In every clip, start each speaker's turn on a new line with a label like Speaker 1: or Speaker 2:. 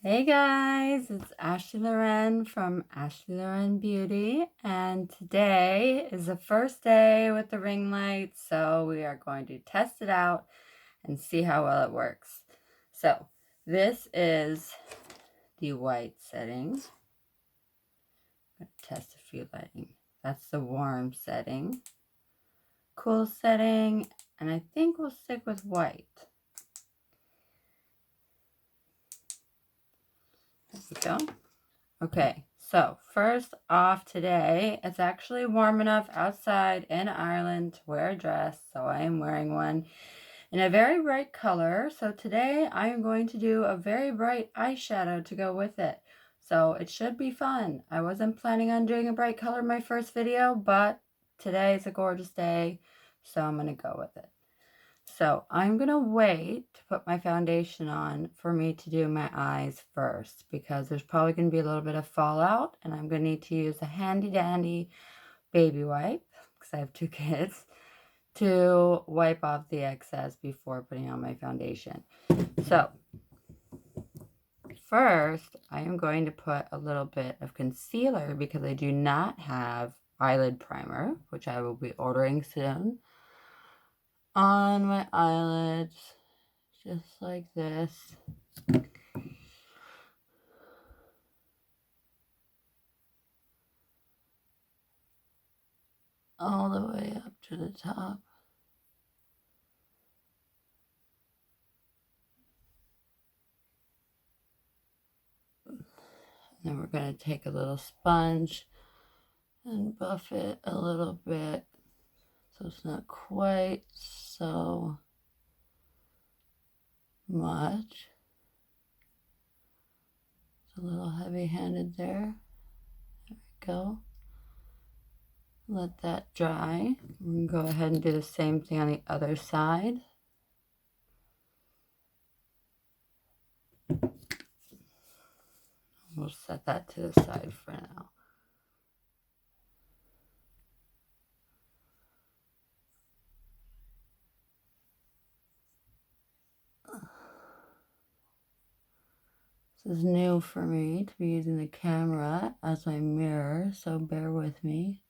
Speaker 1: Hey guys, it's Ashley Loren from Ashley Loren Beauty, and today is the first day with the ring light, so we are going to test it out and see how well it works. So this is the white setting. I'm going to test a few lighting. That's the warm setting, cool setting, and I think we'll stick with white. There we go. Okay, so first off today, it's actually warm enough outside in Ireland to wear a dress, so I am wearing one in a very bright color. So today I am going to do a very bright eyeshadow to go with it. So it should be fun. I wasn't planning on doing a bright color in my first video, but today is a gorgeous day, so I'm going to go with it. So I'm going to wait to put my foundation on for me to do my eyes first, because there's probably going to be a little bit of fallout, and I'm going to need to use a handy dandy baby wipe, because I have 2 kids, to wipe off the excess before putting on my foundation. So first I am going to put a little bit of concealer, because I do not have eyelid primer, which I will be ordering soon, on my eyelids, just like this. All the way up to the top. And then we're going to take a little sponge and buff it a little bit so it's not quite so much. It's a little heavy-handed there. There we go. Let that dry. We can go ahead and do the same thing on the other side. We'll set that to the side for now. This is new for me to be using the camera as my mirror, so bear with me.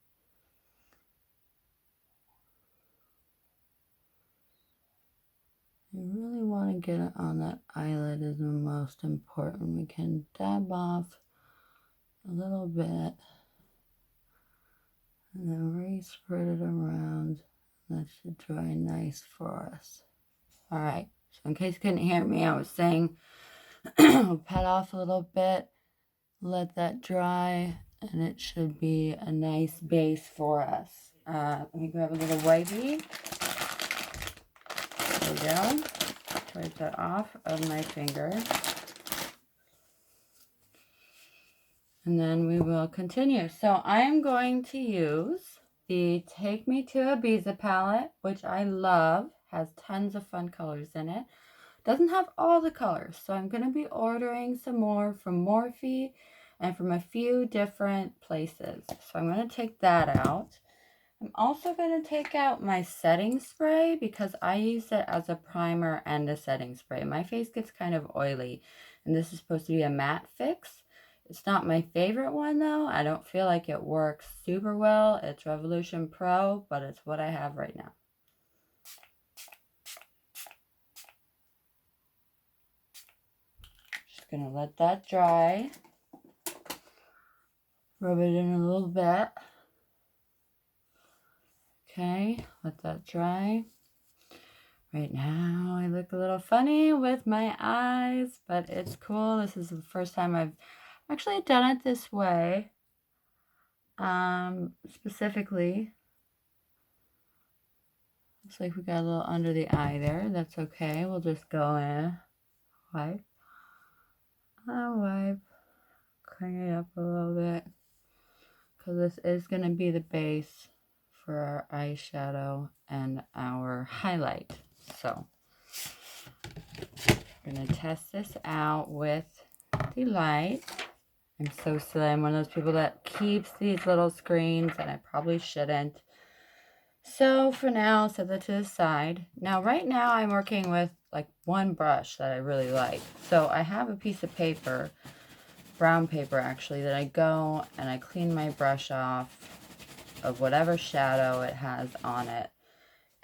Speaker 1: You really want to get it on that eyelid is the most important. We can dab off a little bit and then re-spread it around. That should dry nice for us. All right, so in case you couldn't hear me, I was saying pat off a little bit, let that dry, and it should be a nice base for us. Let me grab a little wipey. There we go. Wipe that off of my finger. And then we will continue. So I am going to use the Take Me to Ibiza palette, which I love. Has tons of fun colors in it. Doesn't have all the colors, so I'm going to be ordering some more from Morphe and from a few different places. So I'm going to take that out. I'm also going to take out my setting spray, because I use it as a primer and a setting spray. My face gets kind of oily, and this is supposed to be a matte fix. It's not my favorite one, though. I don't feel like it works super well. It's Revolution Pro, but it's what I have right now. Just going to let that dry. Rub it in a little bit. Okay, let that dry. Right now, I look a little funny with my eyes, but it's cool. This is the first time I've actually done it this way. Specifically, looks like we got a little under the eye there. That's okay. We'll just go in, wipe, clean it up a little bit, because this is going to be the base for our eyeshadow and our highlight. So we're going to test this out with the light. I'm so silly. I'm one of those people that keeps these little screens, and I probably shouldn't. So for now, set that to the side. Now, right now I'm working with like one brush that I really like. So I have a piece of paper, brown paper actually, that I go and I clean my brush off of whatever shadow it has on it.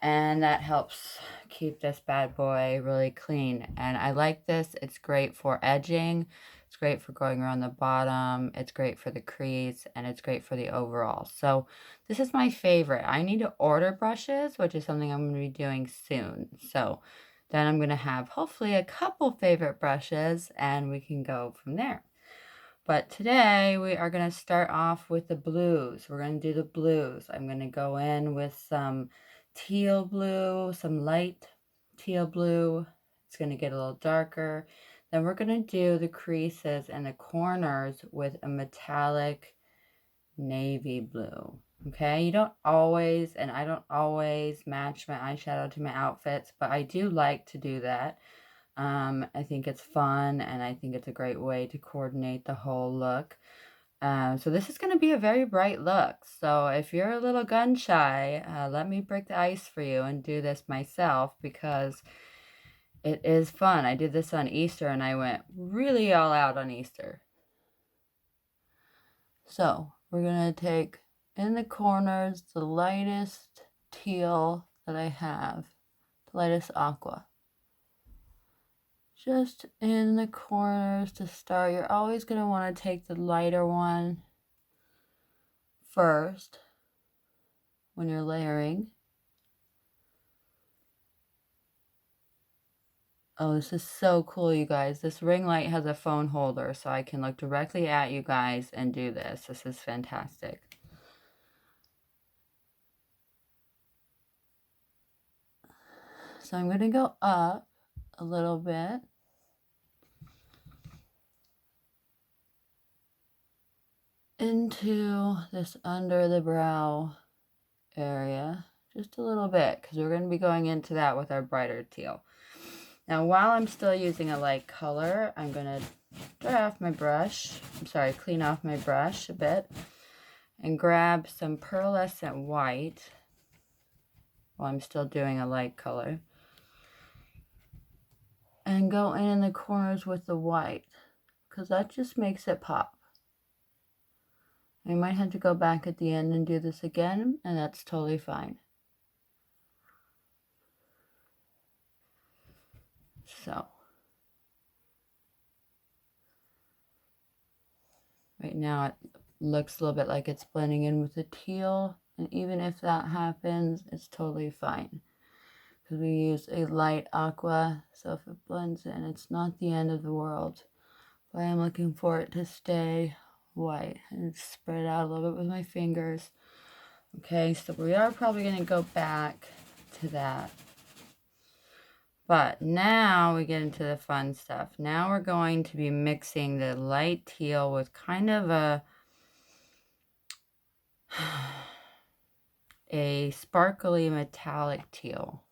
Speaker 1: And that helps keep this bad boy really clean. And I like this. It's great for edging. It's great for going around the bottom. It's great for the crease, and it's great for the overall. So this is my favorite. I need to order brushes, which is something I'm going to be doing soon. So then I'm going to have hopefully a couple favorite brushes, and we can go from there. But today we are going to start off with the blues. We're going to do the blues. I'm going to go in with some teal blue, some light teal blue. It's going to get a little darker. Then we're going to do the creases and the corners with a metallic navy blue. Okay, you don't always, and I don't always match my eyeshadow to my outfits, but I do like to do that. I think it's fun, and I think it's a great way to coordinate the whole look. So this is going to be a very bright look. So if you're a little gun shy, let me break the ice for you and do this myself, because it is fun. I did this on Easter, and I went really all out on Easter. So we're going to take in the corners the lightest teal that I have, the lightest aqua. Just in the corners to start. You're always going to want to take the lighter one first when you're layering. Oh, this is so cool, you guys. This ring light has a phone holder, so I can look directly at you guys and do this. This is fantastic. So I'm going to go up a little bit. Into this under the brow area. Just a little bit, because we're going to be going into that with our brighter teal. Now, while I'm still using a light color, I'm going to dry off my brush. Clean off my brush a bit. And grab some pearlescent white while I'm still doing a light color. And go in the corners with the white, because that just makes it pop. I might have to go back at the end and do this again, and that's totally fine. So, right now it looks a little bit like it's blending in with the teal, and even if that happens, it's totally fine, because we use a light aqua, so if it blends in, it's not the end of the world. But I am looking for it to stay white and spread out a little bit with my fingers. Okay, so we are probably going to go back to that. But now we get into the fun stuff. Now we're going to be mixing the light teal with kind of a sparkly metallic teal.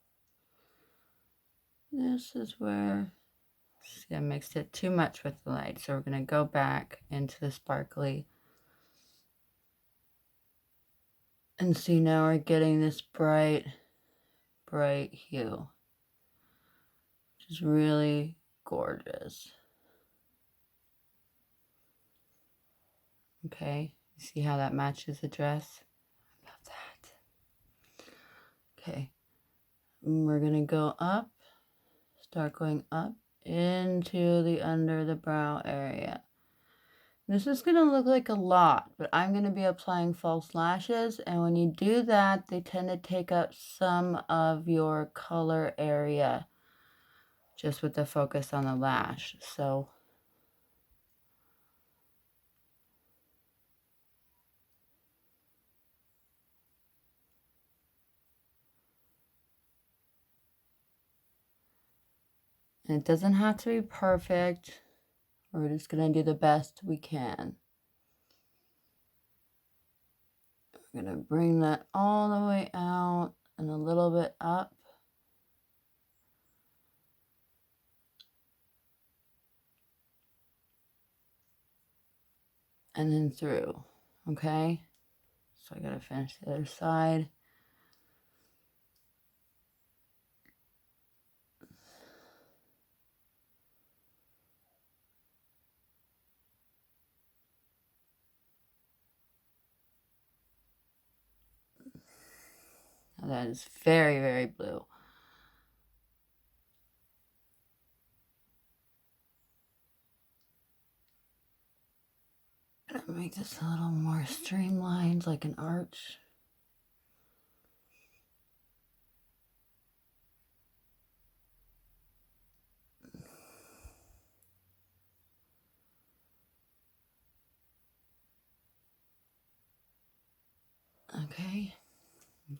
Speaker 1: This is where, see, I mixed it too much with the light. So we're going to go back into the sparkly. And see, now we're getting this bright hue, which is really gorgeous. Okay, you see how that matches the dress? About that. Okay, and we're gonna go up, start going up into the under the brow area. This is going to look like a lot, but I'm going to be applying false lashes, and when you do that, they tend to take up some of your color area just with the focus on the lash. So and it doesn't have to be perfect. We're just going to do the best we can. We're going to bring that all the way out and a little bit up. And then through, okay? So I got to finish the other side. That is very, very blue. I'm gonna make this a little more streamlined, like an arch.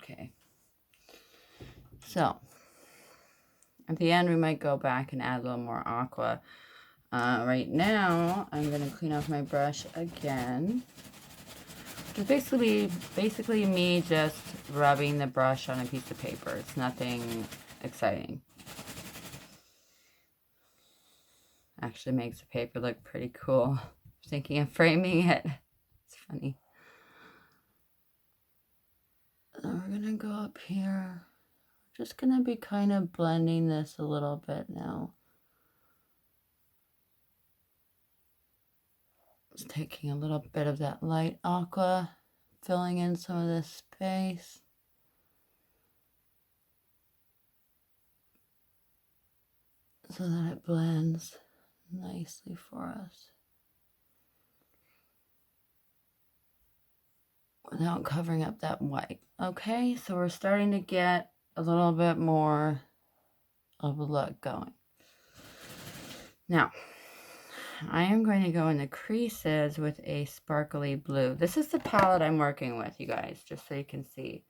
Speaker 1: Okay. So, at the end, we might go back and add a little more aqua. Right now, I'm going to clean off my brush again. Which is basically me just rubbing the brush on a piece of paper. It's nothing exciting. Actually makes the paper look pretty cool. Thinking of framing it. It's funny. Then we're gonna go up here. Just gonna be kind of blending this a little bit now. Just taking a little bit of that light aqua, filling in some of this space. So that it blends nicely for us. Without covering up that white. Okay, so we're starting to get a little bit more of a look going. Now, I am going to go in the creases with a sparkly blue. This is the palette I'm working with, you guys, just so you can see.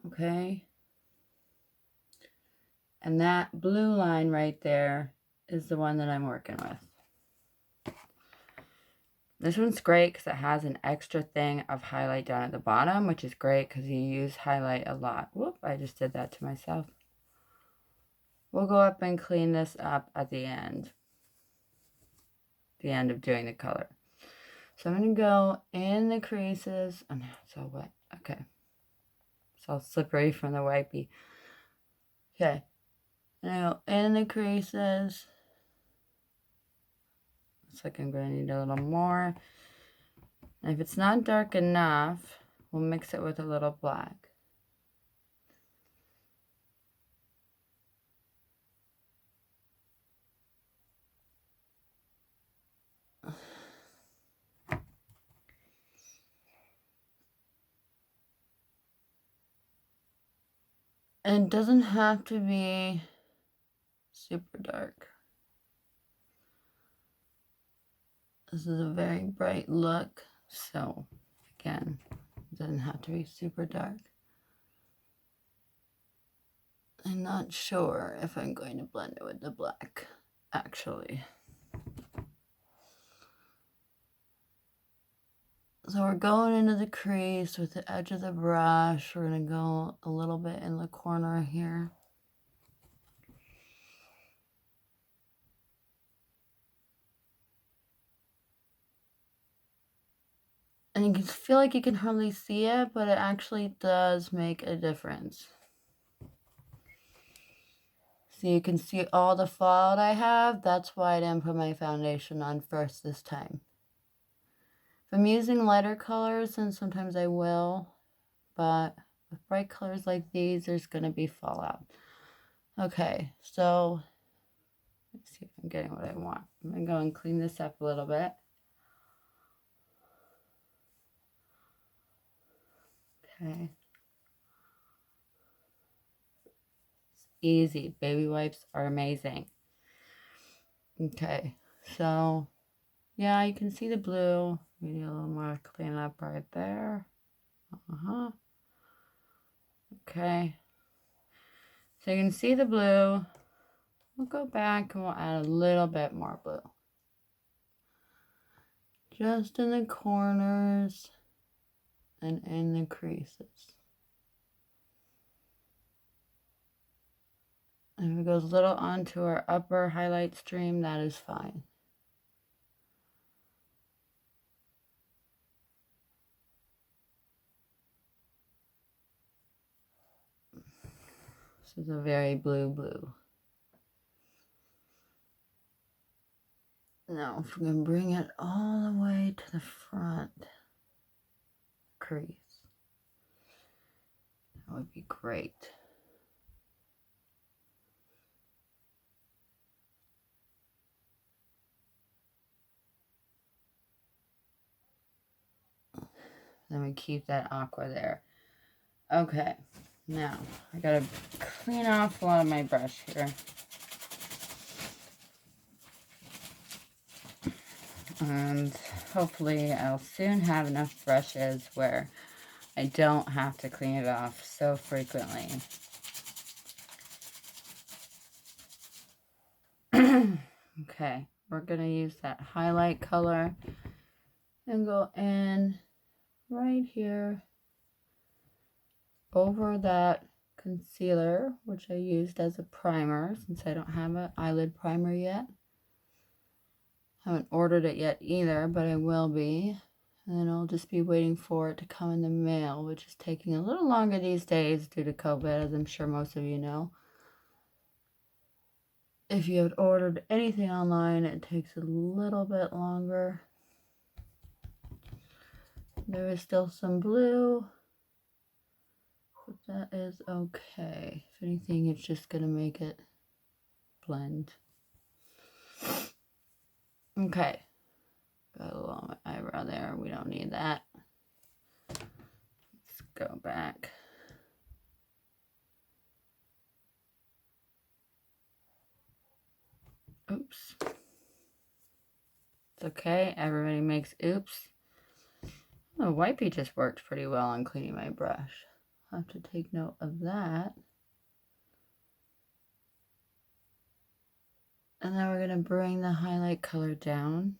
Speaker 1: Okay. And that blue line right there is the one that I'm working with. This one's great because it has an extra thing of highlight down at the bottom, which is great because you use highlight a lot. Whoop, I just did that to myself. We'll go up and clean this up at the end. The end of doing the color. So I'm going to go in the creases. Oh, no, it's all wet. Okay. It's all slippery from the wipey. Okay. Now in the creases. Looks like I'm going to need a little more. And if it's not dark enough, we'll mix it with a little black. And it doesn't have to be super dark. This is a very bright look, so again, it doesn't have to be super dark. I'm not sure if I'm going to blend it with the black, actually. So we're going into the crease with the edge of the brush. We're going to go a little bit in the corner here. And you can feel like you can hardly see it, but it actually does make a difference. So you can see all the fallout I have. That's why I didn't put my foundation on first this time. If I'm using lighter colors, then sometimes I will. But with bright colors like these, there's going to be fallout. Okay, so let's see if I'm getting what I want. I'm going to go and clean this up a little bit. Okay. It's easy. Baby wipes are amazing. Okay, so yeah, you can see the blue. Maybe a little more cleanup right there. Okay. So you can see the blue. We'll go back and we'll add a little bit more blue. Just in the corners and in the creases. And if it goes a little onto our upper highlight stream, that is fine. This is a very blue. Now, if we're going to bring it all the way to the front crease. That would be great. Then we keep that aqua there. Okay, now I gotta clean off a lot of my brush here. And hopefully I'll soon have enough brushes where I don't have to clean it off so frequently. Okay, we're going to use that highlight color and go in right here over that concealer, which I used as a primer since I don't have an eyelid primer yet. Haven't ordered it yet either, but I will be. And then I'll just be waiting for it to come in the mail, which is taking a little longer these days due to COVID, as I'm sure most of you know. If you had ordered anything online, it takes a little bit longer. There is still some blue, but that is okay. If anything, it's just going to make it blend. Okay. Got a little on my eyebrow there. We don't need that. Let's go back. Oops. It's okay. Everybody makes oops. The wipey just worked pretty well on cleaning my brush. I'll have to take note of that. And then we're going to bring the highlight color down.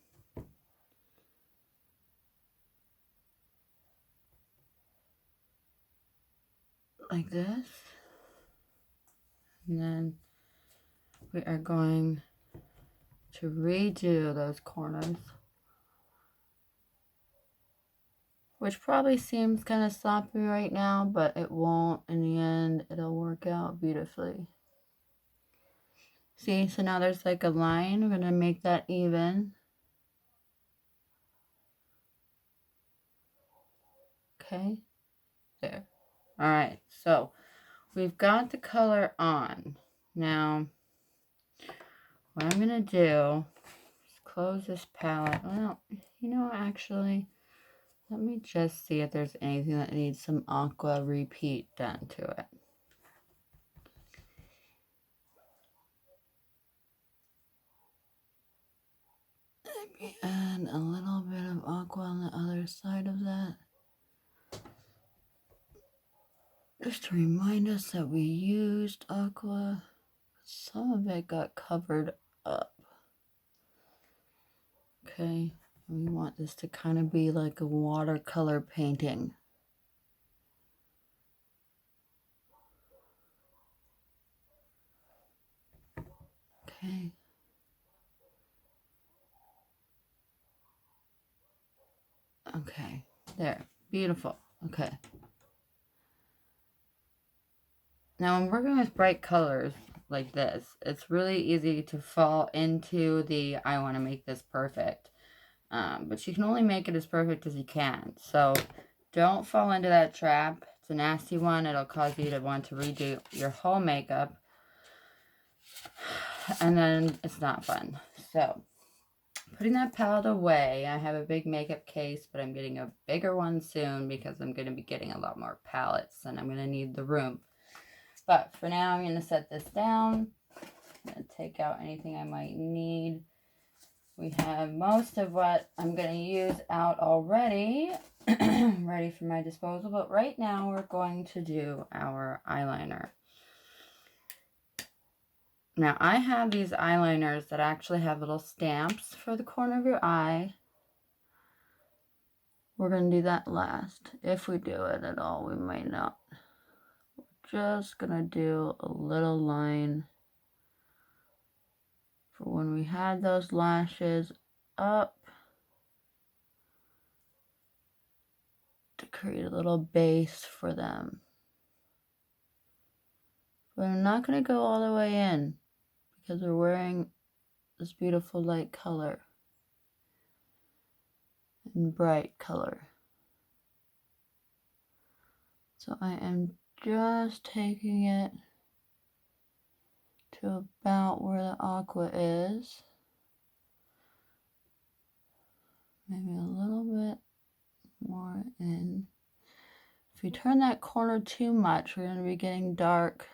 Speaker 1: Like this. And then we are going to redo those corners, which probably seems kind of sloppy right now, but it won't. In the end, it'll work out beautifully. See, so now there's like a line. We're going to make that even. Okay, there. All right, so we've got the color on. Now, what I'm going to do is close this palette. Well, you know, actually, let me just see if there's anything that needs some aqua repeat done to it. Maybe add a little bit of aqua on the other side of that. Just to remind us that we used aqua. Some of it got covered up. Okay, we want this to kind of be like a watercolor painting. Okay. Okay, there, beautiful. Okay. Now, when working with bright colors like this, it's really easy to fall into the, I want to make this perfect. But you can only make it as perfect as you can. So don't fall into that trap. It's a nasty one. It'll cause you to want to redo your whole makeup. And then it's not fun. So putting that palette away, I have a big makeup case, but I'm getting a bigger one soon because I'm going to be getting a lot more palettes and I'm going to need the room. But for now, I'm going to set this down. I'm going to take out anything I might need. We have most of what I'm going to use out already, ready for my disposal. But right now, we're going to do our eyeliner. Now, I have these eyeliners that actually have little stamps for the corner of your eye. We're going to do that last. If we do it at all, we might not. We're just going to do a little line for when we had those lashes up to create a little base for them. But I'm not going to go all the way in because we're wearing this beautiful light color and bright color. So I am just taking it to about where the aqua is. Maybe a little bit more in. If we turn that corner too much, we're going to be getting dark.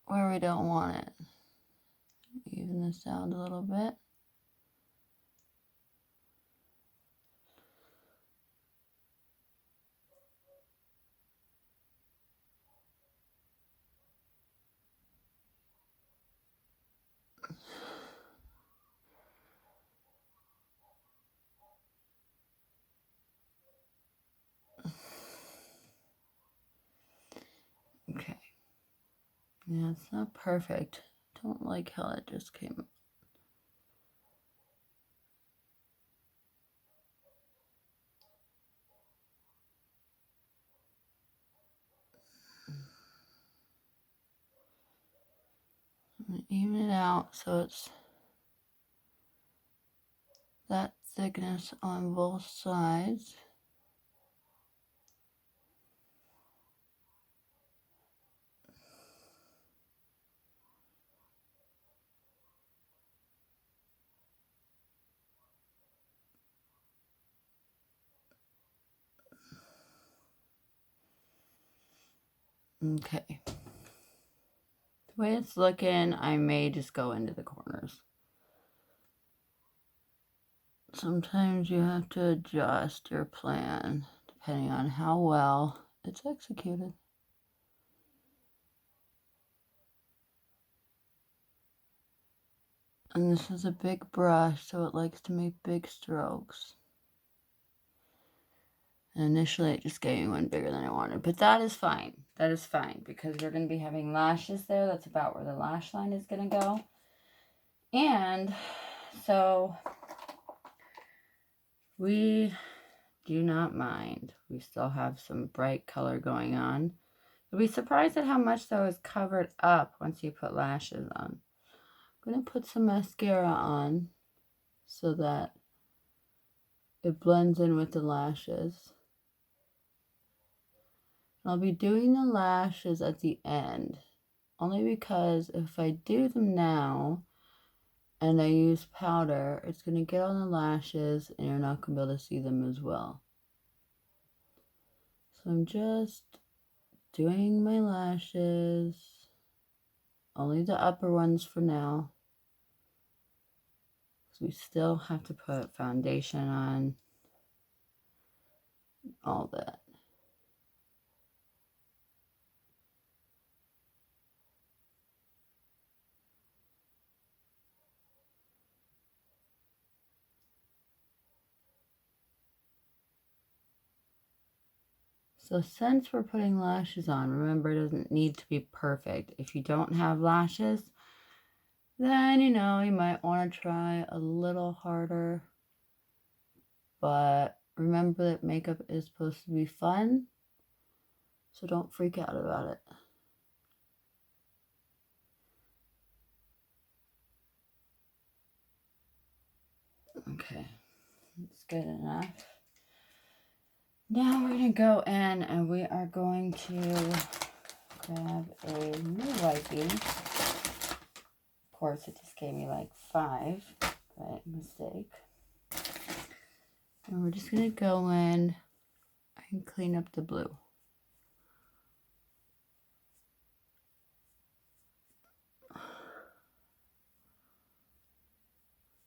Speaker 1: Where we don't want it. Even this out a little bit. Okay. Yeah, it's not perfect. Don't like how it just came up. Even it out so it's that thickness on both sides. Okay. The way it's looking, I may just go into the corners. Sometimes you have to adjust your plan depending on how well it's executed. And this is a big brush, so it likes to make big strokes. And initially it just gave me one bigger than I wanted, but that is fine. That is fine because we're going to be having lashes there. That's about where the lash line is going to go. And so we do not mind. We still have some bright color going on. You'll be surprised at how much though is covered up once you put lashes on. I'm going to put some mascara on so that it blends in with the lashes. I'll be doing the lashes at the end, only because if I do them now and I use powder, it's going to get on the lashes and you're not going to be able to see them as well. So I'm just doing my lashes, only the upper ones for now. So we still have to put foundation on, all that. So since we're putting lashes on, remember it doesn't need to be perfect. If you don't have lashes, then you might want to try a little harder. But remember that makeup is supposed to be fun, so don't freak out about it. Okay, that's good enough. Now we're going to go in and we are going to grab a new wipey. Of course, it just gave me like 5, but mistake. And we're just going to go in and clean up the blue.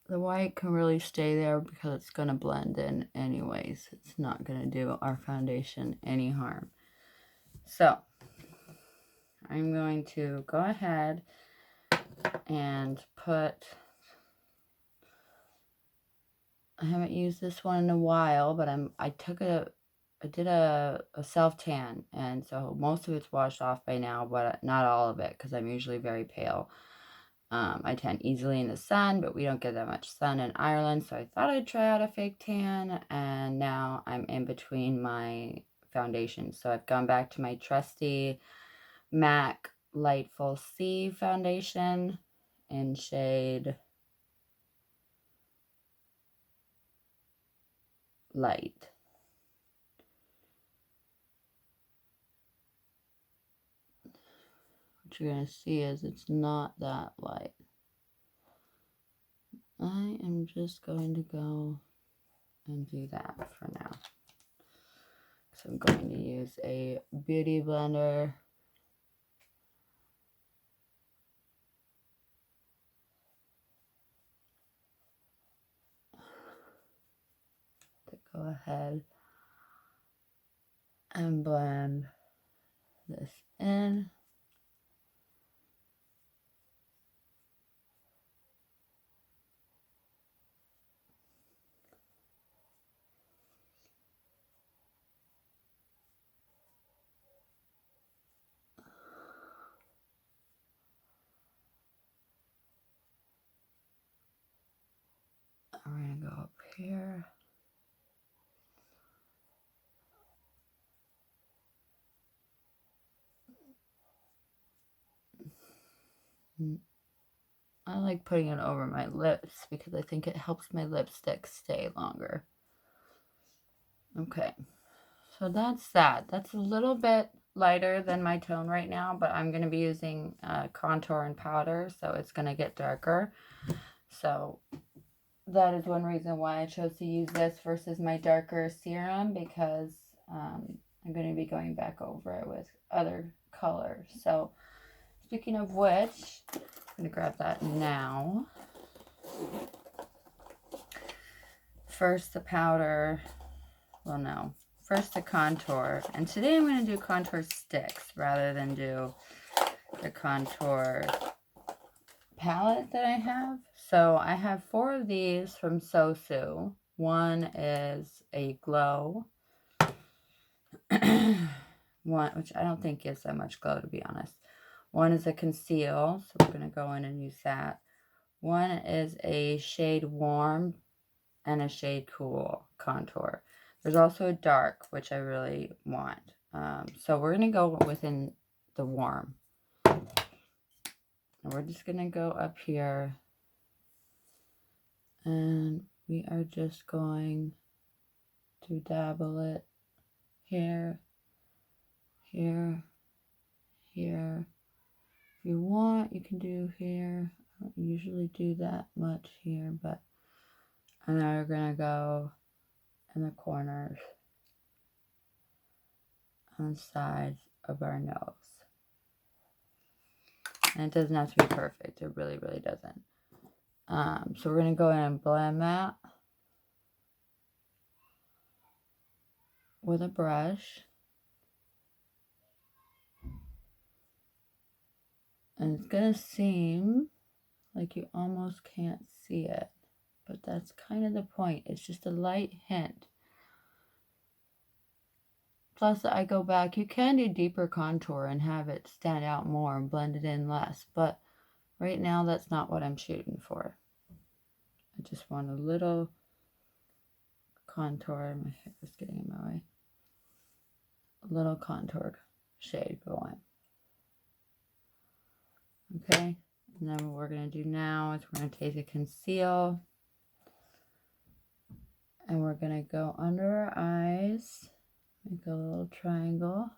Speaker 1: The white can really stay there because it's going to blend in anyways. It's not going to do our foundation any harm. So, I'm going to go ahead and put, I haven't used this one in a while, but I did a self-tan, and so most of it's washed off by now, but not all of it because I'm usually very pale. I tan easily in the sun, but we don't get that much sun in Ireland, so I thought I'd try out a fake tan, and now I'm in between my foundations. So I've gone back to my trusty MAC Lightful C foundation in shade light. What you're going to see is it's not that light. I am just going to go and do that for now. So I'm going to use a beauty blender to go ahead and blend this in. We're going to go up here. I like putting it over my lips because I think it helps my lipstick stay longer. Okay, so that's that. That's a little bit lighter than my tone right now, but I'm going to be using contour and powder, so it's going to get darker. So that is one reason why I chose to use this versus my darker serum, because I'm going to be going back over it with other colors. So speaking of which, I'm going to grab that now. First the powder, well no, first the contour. And today I'm going to do contour sticks rather than do the contour palette that I have. So I have 4 of these from Sosu. One is a glow. One, which I don't think gives that much glow, to be honest. One is a conceal, so we're going to go in and use that. One is a shade warm and a shade cool contour. There's also a dark, which I really want. So we're going to go within the warm. And we're just going to go up here. And we are just going to dabble it here, here, here. If you want, you can do here. I don't usually do that much here, but and now we're going to go in the corners on the sides of our nose. And it doesn't have to be perfect. It really, really doesn't. So we're going to go in and blend that with a brush. And it's going to seem like you almost can't see it. But that's kind of the point. It's just a light hint. Plus, I go back. You can do deeper contour and have it stand out more and blend it in less. But right now, that's not what I'm shooting for. I just want a little contour. My hair is getting in my way. A little contour shade going. Okay. And then what we're going to do now is we're going to take a conceal. And we're going to go under our eyes. Make a little triangle.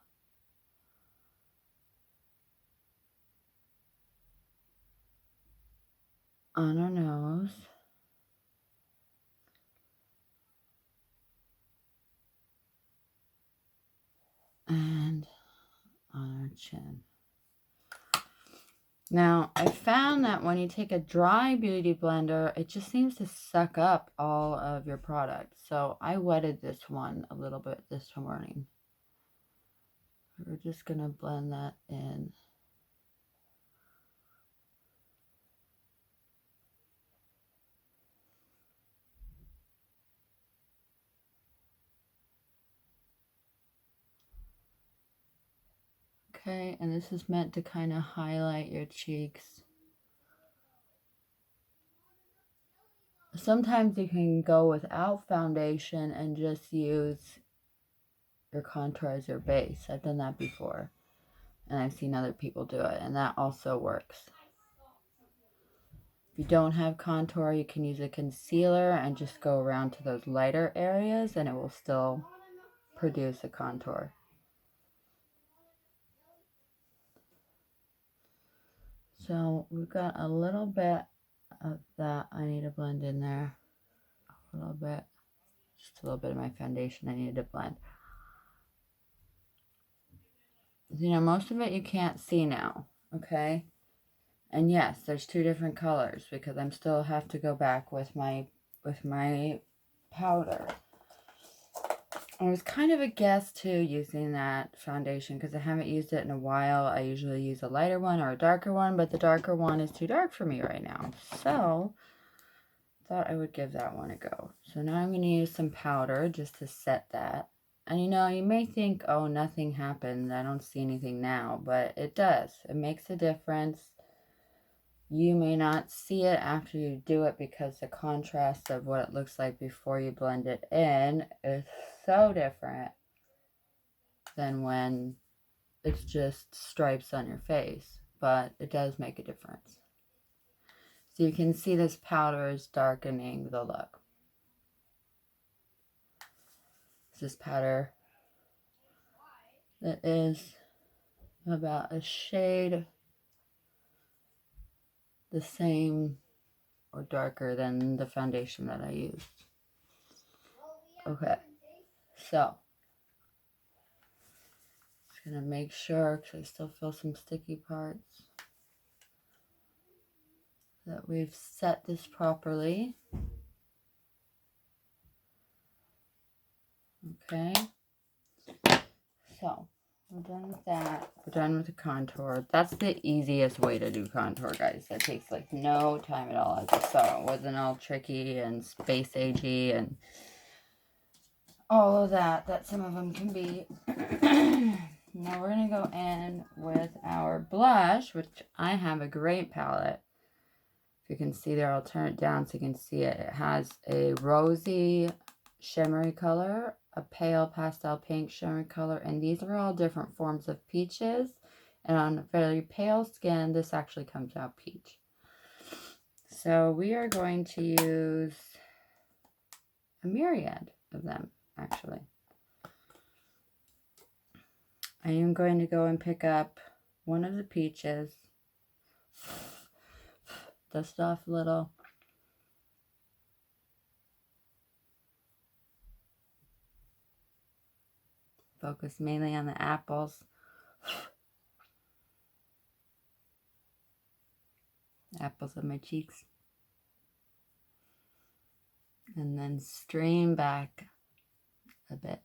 Speaker 1: On our nose. And on our chin. Now, I found that when you take a dry beauty blender, it just seems to suck up all of your product. So I wetted this one a little bit this morning. We're just going to blend that in. Okay, and this is meant to kind of highlight your cheeks. Sometimes you can go without foundation and just use your contour as your base. I've done that before. And I've seen other people do it, and that also works. you don't have contour, you can use a concealer and just go around to those lighter areas and it will still produce a contour. So we've got a little bit of that I need to blend in there. A little bit. Just a little bit of my foundation I need to blend. You know, most of it you can't see now, okay? And yes, there's two different colors because I'm still have to go back with my powder. I was kind of a guess too using that foundation because I haven't used it in a while. I usually use a lighter one or a darker one, but the darker one is too dark for me right now. So thought I would give that one a go. So now I'm going to use some powder just to set that. And you know, you may think, oh, nothing happened. I don't see anything now, but it does. It makes a difference. You may not see it after you do it because the contrast of what it looks like before you blend it in is so different than when it's just stripes on your face, but it does make a difference. So you can see this powder is darkening the look. This powder that is about a shade the same or darker than the foundation that I used. Okay, so just gonna make sure, because I still feel some sticky parts, that we've set this properly. Okay, so we're done with that. We're done with the contour. That's the easiest way to do contour, guys. That takes like no time at all. I just saw it wasn't all tricky and space agey and all of that some of them can be. Now we're going to go in with our blush, which I have a great palette. If you can see there, I'll turn it down so you can see it. It has a rosy shimmery color, a pale pastel pink shimmery color, and these are all different forms of peaches. And on very pale skin, this actually comes out peach. So we are going to use a myriad of them, actually. I am going to go and pick up one of the peaches, dust off a little. Focus mainly on the apples. Apples on my cheeks. And then stream back a bit.